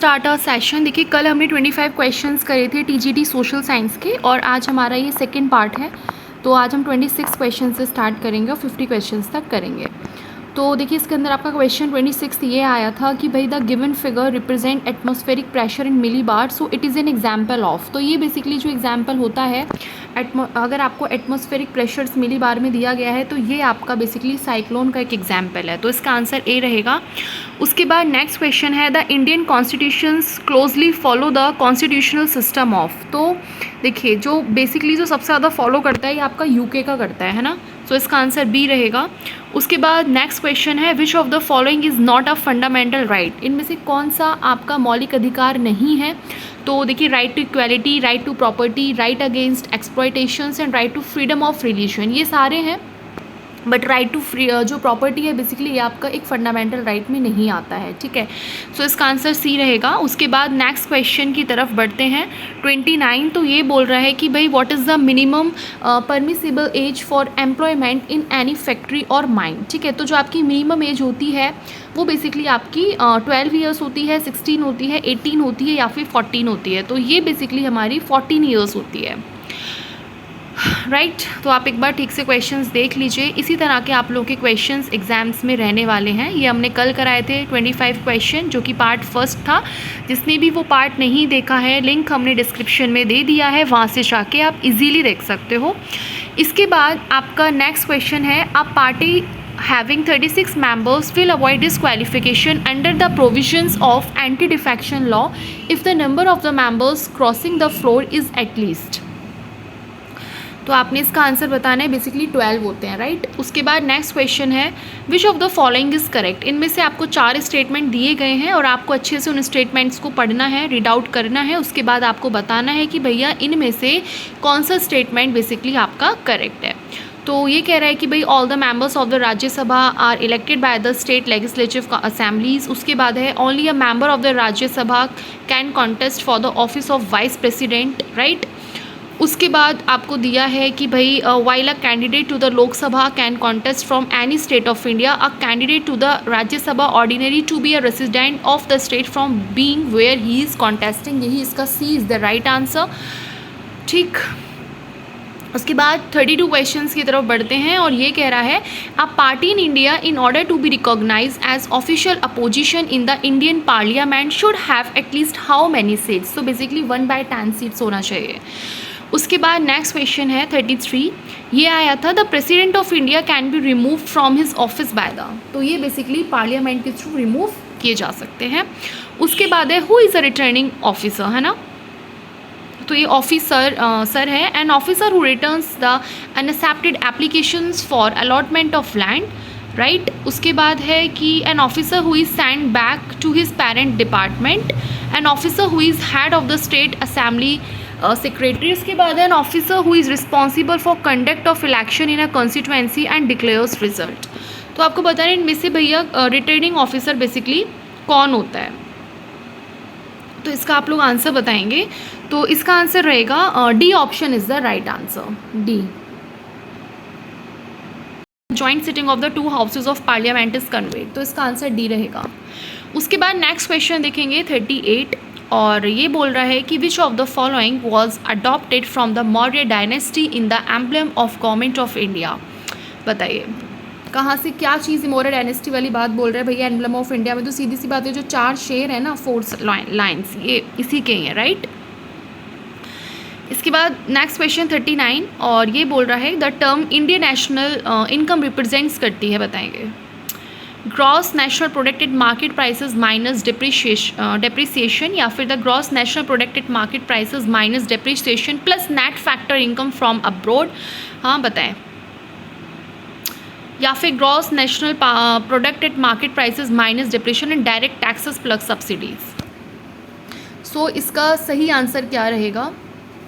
Start a session. देखिए कल हमने 25 क्वेश्चंस करे थे टीजीटी सोशल साइंस के और आज हमारा ये सेकंड पार्ट है। तो आज हम 26 क्वेश्चन से स्टार्ट करेंगे और 50 क्वेश्चंस तक करेंगे। तो देखिए इसके अंदर आपका क्वेश्चन 26 ये आया था कि भाई the given figure represent atmospheric pressure in millibar, so it is an example of. तो ये बेसिकली जो एग्जाम्पल होता है अगर आपको एटमॉस्फेरिक प्रेशर्स मिली बार में दिया गया है तो ये आपका बेसिकली साइक्लोन का एक एग्जाम्पल है। तो इसका आंसर ए रहेगा। उसके बाद नेक्स्ट क्वेश्चन है the Indian constitutions closely follow the constitutional system of. तो देखिए जो बेसिकली जो सबसे ज़्यादा फॉलो करता है ये आपका यूके का करता है ना। सो इसका आंसर बी रहेगा। उसके बाद नेक्स्ट क्वेश्चन है which of the following is not a fundamental right. इनमें से कौन सा आपका मौलिक अधिकार नहीं है। तो देखिए right to equality, right to property, right against exploitations and right to freedom of religion, ये सारे हैं। बट राइट टू फ्री जो प्रॉपर्टी है बेसिकली ये आपका एक फंडामेंटल राइट में नहीं आता है, ठीक है। सो इसका आंसर सी रहेगा। उसके बाद नेक्स्ट क्वेश्चन की तरफ बढ़ते हैं 29। तो ये बोल रहा है कि भाई what is the minimum permissible age for employment in any factory और माइन, ठीक है। तो जो आपकी मिनिमम एज होती है वो बेसिकली आपकी 12 ईयर्स होती है, 16 होती है, 18 होती है या फिर 14 होती है। तो ये बेसिकली हमारी 14 ईयर्स होती है, राइट। तो आप एक बार ठीक से क्वेश्चंस देख लीजिए। इसी तरह के आप लोगों के क्वेश्चंस एग्जाम्स में रहने वाले हैं। ये हमने कल कराए थे 25 क्वेश्चन जो कि पार्ट फर्स्ट था। जिसने भी वो पार्ट नहीं देखा है लिंक हमने डिस्क्रिप्शन में दे दिया है, वहाँ से जाके आप इजीली देख सकते हो। इसके बाद आपका नेक्स्ट क्वेश्चन है a party having 36 members will avoid disqualification under the provisions of anti-defection law if the number of the members crossing the floor is at least। तो आपने इसका आंसर बताना है। बेसिकली 12 होते हैं, राइट। उसके बाद नेक्स्ट क्वेश्चन है which of the following is correct. इनमें से आपको 4 स्टेटमेंट दिए गए हैं और आपको अच्छे से उन स्टेटमेंट्स को पढ़ना है, रीड आउट करना है। उसके बाद आपको बताना है कि भैया इनमें से कौन सा स्टेटमेंट बेसिकली आपका करेक्ट है। तो ये कह रहा है कि भाई all the members of the Rajya Sabha are elected by the state legislative assemblies. उसके बाद है only a member of the Rajya Sabha can contest for the office of vice president, right. उसके बाद आपको दिया है कि भाई while a candidate to the Lok Sabha can contest from any state of India, a candidate to the Rajya Sabha ordinary to be a resident of the state from being where he is contesting. यही इसका C is the right answer, ठीक। उसके बाद 32 questions की तरफ बढ़ते हैं और ये कह रहा है a party in India in order to be recognise as official opposition in the Indian parliament should have at least how many seats. तो बेसिकली 1/10 सीट्स होना चाहिए। उसके बाद नेक्स्ट क्वेश्चन है 33। ये आया था the president of India can be remove from his office by the. तो ये बेसिकली पार्लियामेंट के थ्रू रिमूव किए जा सकते हैं। उसके बाद है who is a returning officer, है ना। तो ये ऑफिसर सर है an officer who returns the unaccepted applications for allotment of land, right. उसके बाद है कि an officer who is send back to his parent department, an officer who is head of the state assembly secretary. उसके बाद N officer who is responsible for conduct of election in a constituency and declares result. तो आपको बताना इनमें से भैया returning officer basically कौन होता है। तो इसका आप लोग आंसर बताएंगे। तो इसका आंसर रहेगा D option is the right answer, D. Joint sitting of the 2 houses of parliament is conveyed. तो इसका आंसर डी रहेगा। उसके बाद नेक्स्ट क्वेश्चन देखेंगे 38 और ये बोल रहा है कि which of the following was adopted from the Maurya dynasty in the emblem of government of India. बताइए कहाँ से क्या चीज़ मौर्य डायनेस्टी वाली बात बोल रहे हैं भैया। एम्ब्लम ऑफ इंडिया में तो सीधी सी बात है जो 4 शेर है ना, 4 लाइन्स, ये इसी के ही हैं, राइट। इसके बाद नेक्स्ट क्वेश्चन 39 और ये बोल रहा है the term Indian national income represents करती है, बताएंगे। Gross national producted market prices minus depreciation या फिर the gross national producted market prices minus depreciation plus net factor income from abroad, हाँ बताएं। या फिर gross national producted market prices minus depression and direct taxes plus subsidies. So इसका सही answer क्या रहेगा।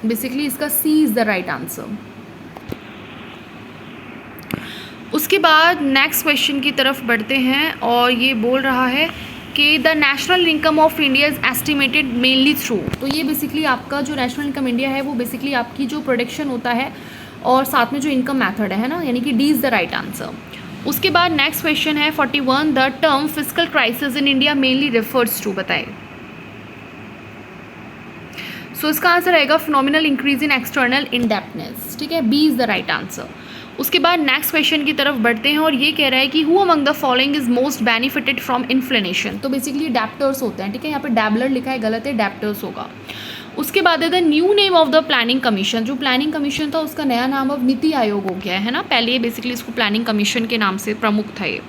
बेसिकली इसका C is the right answer. उसके बाद नेक्स्ट क्वेश्चन की तरफ बढ़ते हैं और ये बोल रहा है कि the national income of India is estimated mainly through. तो ये बेसिकली आपका जो नेशनल इनकम इंडिया है वो बेसिकली आपकी जो प्रोडक्शन होता है और साथ में जो इनकम मेथड है ना, यानी कि D is the right answer. उसके बाद नेक्स्ट क्वेश्चन है 41 the term physical crisis in India mainly refers to. बताइए सो इसका आंसर आएगा phenomenal increase in external indebtedness, ठीक है, B is the right answer. उसके बाद नेक्स्ट क्वेश्चन की तरफ बढ़ते हैं और ये कह रहा है कि who among the following is most benefited from inflation. तो बेसिकली डेप्टर्स होते हैं, ठीक है, यहाँ पे डेबलर लिखा है, गलत है, डेप्टर्स होगा। उसके बाद है the new name of the planning commission. जो प्लानिंग कमीशन था उसका नया नाम अब नीति आयोग हो गया है ना, पहले ये बेसिकली इसको प्लानिंग कमीशन के नाम से प्रमुख था ये।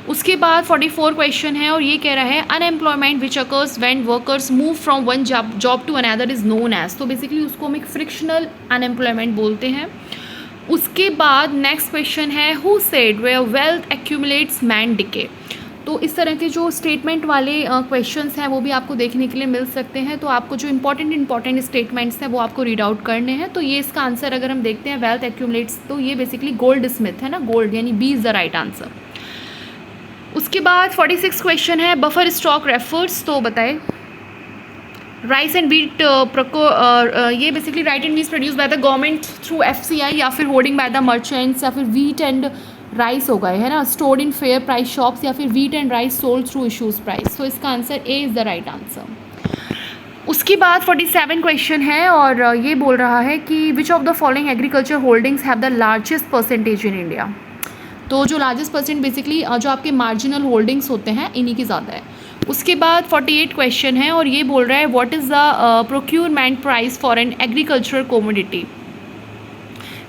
उसके बाद 44 क्वेश्चन है और ये कह रहा है unemployment which occurs when workers move from one job to another is known as. तो बेसिकली उसको हम एक फ्रिक्शनल अनएम्प्लॉयमेंट बोलते हैं। उसके बाद नेक्स्ट क्वेश्चन है who said where wealth accumulates men decay. तो इस तरह के जो स्टेटमेंट वाले क्वेश्चंस हैं वो भी आपको देखने के लिए मिल सकते हैं। तो आपको जो इंपॉर्टेंट स्टेटमेंट्स हैं वो आपको रीड आउट करने हैं। तो ये इसका आंसर अगर हम देखते हैं वेल्थ एक्यूमुलेट्स, तो ये बेसिकली गोल्ड स्मिथ है ना, गोल्ड, यानी B is the right answer. उसके बाद 46 क्वेश्चन है बफर स्टॉक रेफर्स। तो बताए राइस एंड वीट ये basically rice and wheat produce by the government through FCI या फिर होर्डिंग बाय द मर्चेंट्स, या फिर वीट एंड राइस हो गए है ना, stored in fair price shops, या फिर wheat and rice sold through issues price. तो इसका answer A is the right answer. उसके बाद 47 क्वेश्चन है और ये बोल रहा है कि which of the following agriculture holdings have the largest percentage in India. तो जो लार्जेस्ट परसेंट बेसिकली जो आपके मार्जिनल होल्डिंग्स होते हैं इन्हीं की ज़्यादा है। उसके बाद 48 क्वेश्चन है और ये बोल रहा है what is the procurement price for an agricultural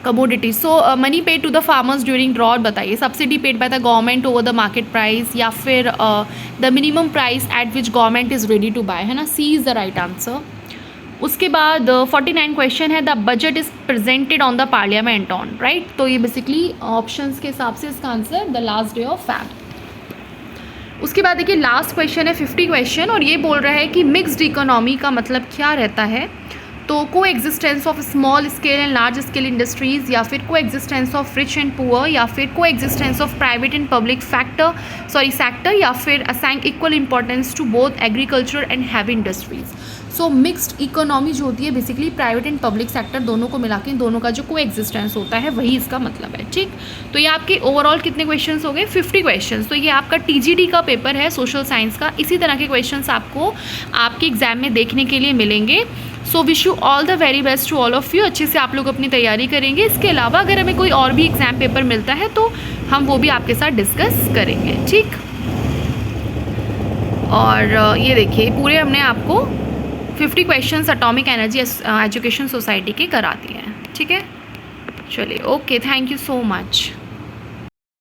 commodity. So money paid to the farmers during drought, बताइए subsidy paid by the government over the market price, या फिर the minimum price at which government is ready to buy, है ना, C is the right answer. उसके बाद 49 question है the budget is presented on the parliament on, right. तो ये basically options के हिसाब से इसका answer the last day of Feb. उसके बाद देखिए लास्ट क्वेश्चन है 50 क्वेश्चन और ये बोल रहा है कि मिक्स्ड इकोनॉमी का मतलब क्या रहता है। तो coexistence of small scale and large scale industries, या फिर coexistence of rich and poor, या फिर coexistence of private and public sector, या फिर assign equal importance to both agriculture and heavy industries. So mixed economy जो होती है basically private and public sector दोनों को मिला के दोनों का जो को एग्जिस्टेंस होता है वही इसका मतलब है, ठीक। तो ये आपके ओवरऑल कितने क्वेश्चंस हो गए, 50 क्वेश्चंस। तो ये आपका TGT का पेपर है सोशल साइंस का। इसी तरह के क्वेश्चंस आपको आपके एग्जाम में देखने के लिए मिलेंगे। So wish you all the very best to all of you. अच्छे से आप लोग अपनी तैयारी करेंगे। इसके अलावा अगर हमें कोई और भी एग्जाम पेपर मिलता है तो हम वो भी आपके साथ डिस्कस करेंगे, ठीक। और ये देखिए पूरे हमने आपको 50 questions atomic energy education society के करा दिए हैं, ठीक है। चलिए, okay, thank you so much.